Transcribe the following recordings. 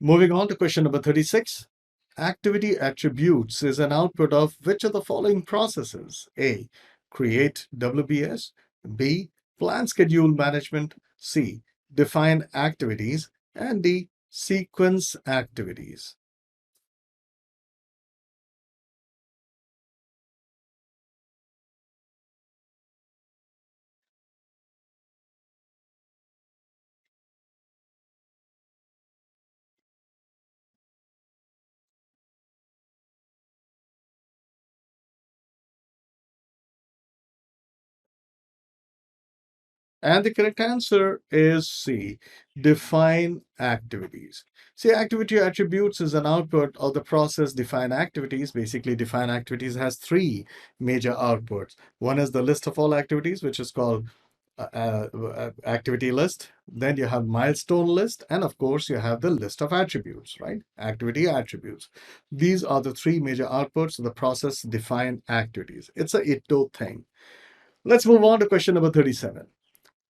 Moving on to question number 36. Activity attributes is an output of which of the following processes? A. Create WBS. B. Plan schedule management. C. Define activities. And D. Sequence activities. And the correct answer is C. Define activities. See, activity attributes is an output of the process define activities. Basically, define activities has three major outputs. One is the list of all activities, which is called activity list. Then you have milestone list. And of course, you have the list of attributes, right? Activity attributes. These are the three major outputs of the process define activities. It's a ITO thing. Let's move on to question number 37.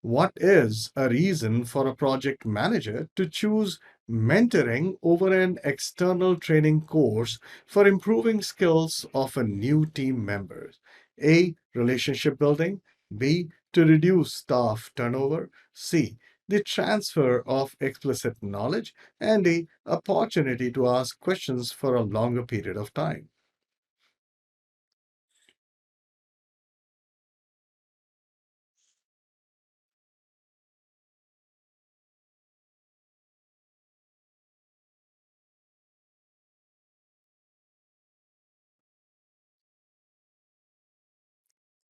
What is a reason for a project manager to choose mentoring over an external training course for improving skills of a new team members? A. Relationship building. B. To reduce staff turnover. C. The transfer of explicit knowledge. And D. Opportunity to ask questions for a longer period of time.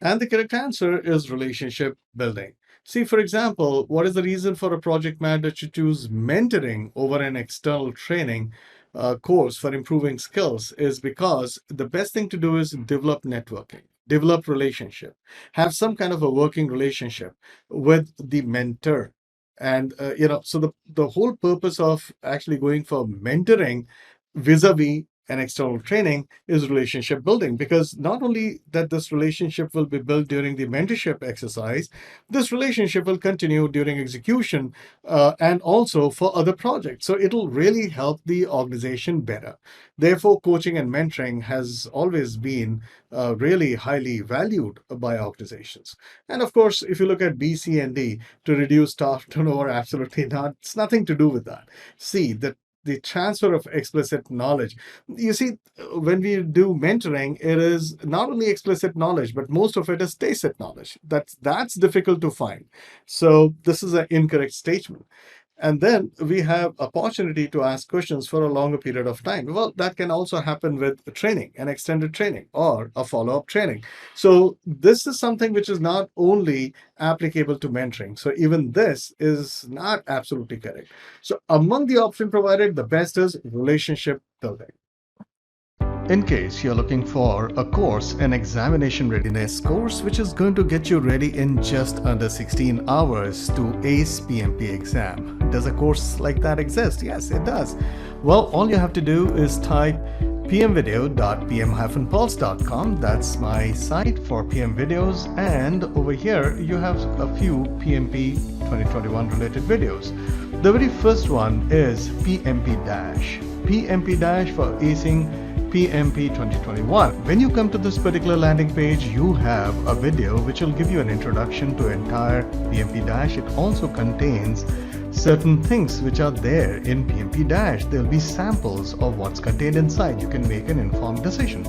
And the correct answer is relationship building. See, for example, what is the reason for a project manager to choose mentoring over an external training course for improving skills is because the best thing to do is develop networking, develop relationship, have some kind of a working relationship with the mentor. And, so the whole purpose of actually going for mentoring vis-a-vis an external training is relationship building, because not only that this relationship will be built during the mentorship exercise, this relationship will continue during execution and also for other projects, so it'll really help the organization better. Therefore, coaching and mentoring has always been really highly valued by organizations. And of course, if you look at B, C, and D, to reduce staff turnover, absolutely not. It's nothing to do with that. C, the transfer of explicit knowledge. You see, when we do mentoring, it is not only explicit knowledge, but most of it is tacit knowledge. That's difficult to find. So this is an incorrect statement. And then we have opportunity to ask questions for a longer period of time. Well, that can also happen with training, an extended training or a follow-up training. So this is something which is not only applicable to mentoring. So even this is not absolutely correct. So among the option provided, the best is relationship building. In case you're looking for a course, an examination readiness course, which is going to get you ready in just under 16 hours to ace PMP exam. Does a course like that exist? Yes, it does. Well, all you have to do is type pmvideo.pm-pulse.com. That's my site for PM videos. And over here, you have a few PMP 2021 related videos. The very first one is PMP Dash. PMP Dash for acing PMP 2021. When you come to this particular landing page, you have a video which will give you an introduction to entire PMP Dash. It also contains certain things which are there in PMP Dash. There'll be samples of what's contained inside. You can make an informed decision.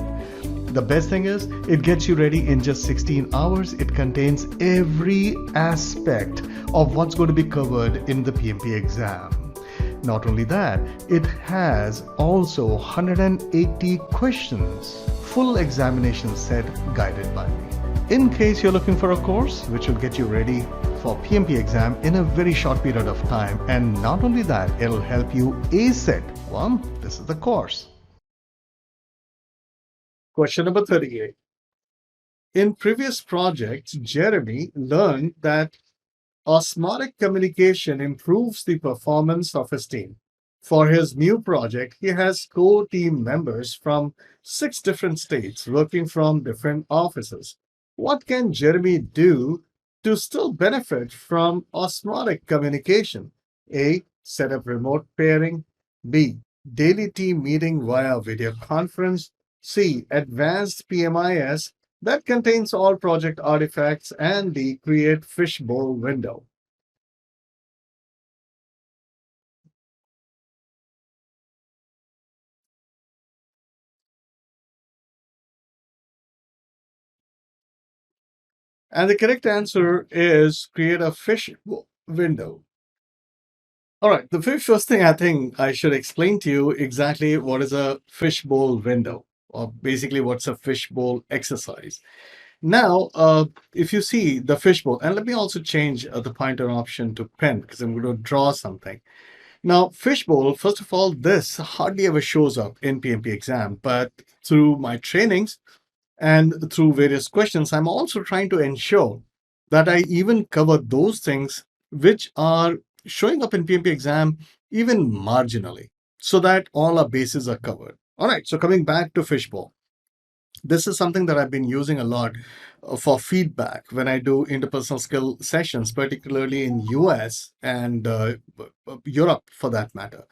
The best thing is it gets you ready in just 16 hours. It contains every aspect of what's going to be covered in the PMP exam. Not only that, it has also 180 questions, full examination set guided by me. In case you're looking for a course which will get you ready for PMP exam in a very short period of time, and not only that, it'll help you ace it. Well, this is the course. Question number 38. In previous projects, Jeremy learned that osmotic communication improves the performance of his team. For his new project, he has core team members from 6 different states working from different offices. What can Jeremy do to still benefit from osmotic communication? A. Set up remote pairing. B. Daily team meeting via video conference. C. Advanced PMIS that contains all project artifacts. And D. Create fishbowl window. And the correct answer is create a fishbowl window. All right, the very first thing I think I should explain to you exactly what is a fishbowl window, or basically what's a fishbowl exercise. Now, if you see the fishbowl, and let me also change the pointer option to pen because I'm going to draw something. Now, fishbowl, first of all, this hardly ever shows up in PMP exam, but through my trainings and through various questions, I'm also trying to ensure that I even cover those things which are showing up in PMP exam even marginally, so that all our bases are covered. All right, so coming back to fishbowl, this is something that I've been using a lot for feedback when I do interpersonal skill sessions, particularly in US and Europe for that matter.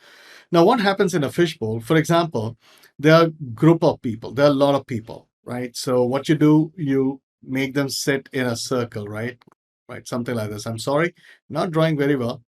Now, what happens in a fishbowl? For example, there are group of people. There are a lot of people, right? So what you do, you make them sit in a circle, right? Right, something like this. I'm sorry, not drawing very well,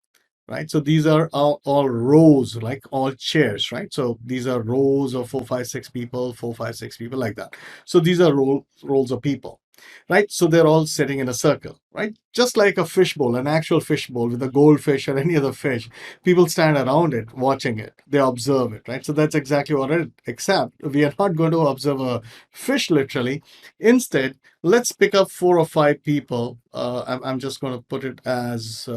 right? So these are all rows, like all chairs, right? So these are rows of four, five, six people, four, five, six people, like that. So these are rows of people, right? So they're all sitting in a circle, right? Just like a fishbowl, an actual fishbowl with a goldfish or any other fish. People stand around it, watching it. They observe it, right? So that's exactly what it. Except we are not going to observe a fish literally. Instead, let's pick up four or five people. I'm just going to put it as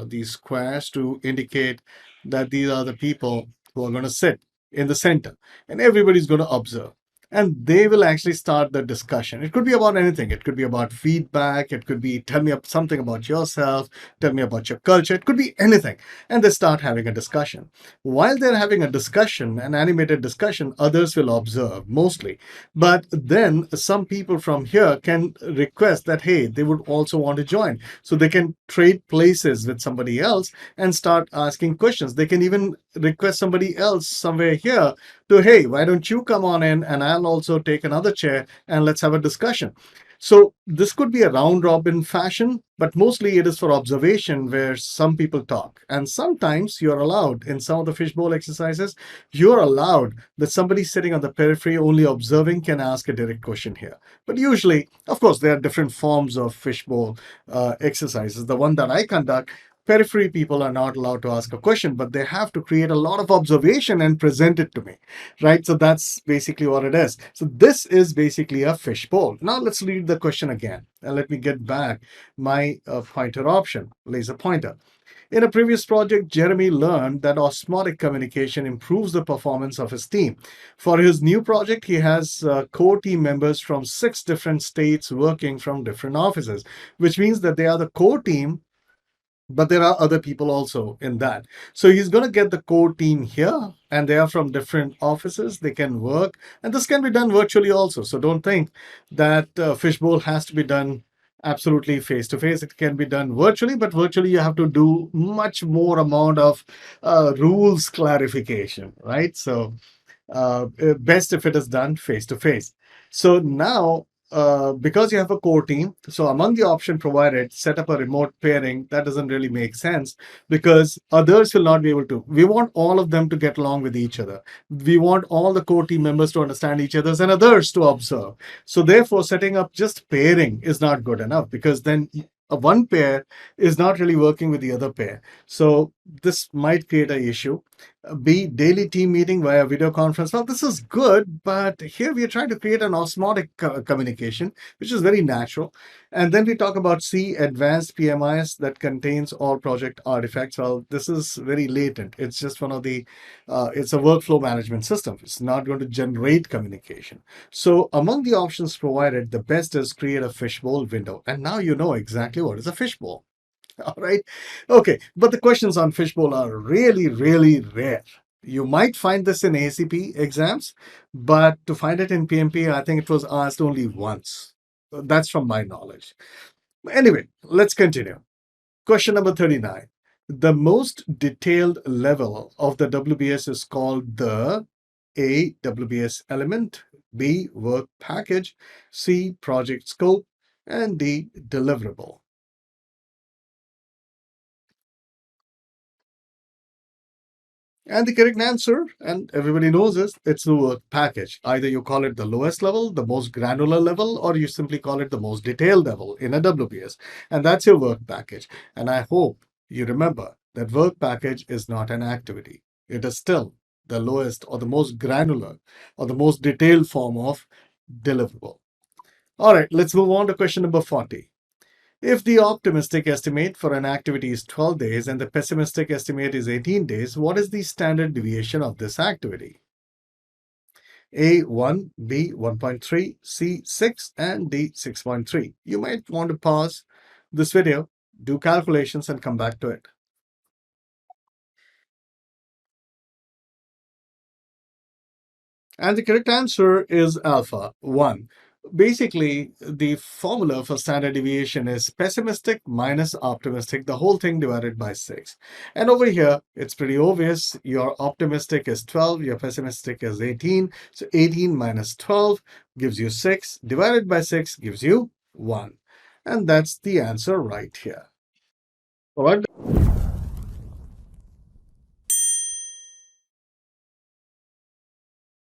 these squares to indicate that these are the people who are going to sit in the center, and everybody's going to observe. And they will actually start the discussion. It could be about anything. It could be about feedback. It could be tell me something about yourself. Tell me about your culture. It could be anything. And they start having a discussion. While they're having a discussion, an animated discussion, others will observe mostly. But then some people from here can request that, hey, they would also want to join. So they can trade places with somebody else and start asking questions. They can even request somebody else somewhere here to, hey, why don't you come on in and I'll also take another chair and let's have a discussion. So this could be a round robin fashion, but mostly it is for observation where some people talk. And sometimes you're allowed in some of the fishbowl exercises, you're allowed that somebody sitting on the periphery only observing can ask a direct question here. But usually, of course, there are different forms of fishbowl exercises. The one that I conduct, periphery people are not allowed to ask a question, but they have to create a lot of observation and present it to me, right? So that's basically what it is. So this is basically a fishbowl. Now let's read the question again. And let me get back my pointer option, laser pointer. In a previous project, Jeremy learned that osmotic communication improves the performance of his team. For his new project, he has core team members from 6 different states working from different offices, which means that they are the core team, but there are other people also in that. So he's going to get the core team here, and they are from different offices. They can work, and this can be done virtually also. So don't think that fishbowl has to be done absolutely face to face. It can be done virtually, but virtually you have to do much more amount of rules clarification, right? So best if it is done face to face. So now, because you have a core team, so among the option provided, set up a remote pairing. That doesn't really make sense because others will not be able to. We want all of them to get along with each other. We want all the core team members to understand each other's and others to observe. So therefore, setting up just pairing is not good enough because then one pair is not really working with the other pair. So this might create an issue. B, daily team meeting via video conference. Well, this is good, but here we are trying to create an osmotic communication, which is very natural. And then we talk about C, advanced PMIS that contains all project artifacts. Well, this is very latent. It's just one of the, it's a workflow management system. It's not going to generate communication. So among the options provided, the best is create a fishbowl window. And now you know exactly what is a fishbowl. All right. Okay. But the questions on fishbowl are really, really rare. You might find this in ACP exams, but to find it in PMP, I think it was asked only once. That's from my knowledge. Anyway, let's continue. Question number 39. The most detailed level of the WBS is called the A. WBS element, B. Work package, C. Project scope, and D. Deliverable. And the correct answer, and everybody knows this, it's the work package. Either you call it the lowest level, the most granular level, or you simply call it the most detailed level in a WBS. And that's your work package. And I hope you remember that work package is not an activity. It is still the lowest or the most granular or the most detailed form of deliverable. All right, let's move on to question number 40. If the optimistic estimate for an activity is 12 days and the pessimistic estimate is 18 days, what is the standard deviation of this activity? A 1, B 1.3, C 6, and D 6.3. You might want to pause this video, do calculations, and come back to it. And the correct answer is alpha 1. Basically, the formula for standard deviation is pessimistic minus optimistic, the whole thing divided by 6. And over here, it's pretty obvious. Your optimistic is 12, your pessimistic is 18. So 18 minus 12 gives you 6, divided by 6 gives you 1. And that's the answer right here. All right.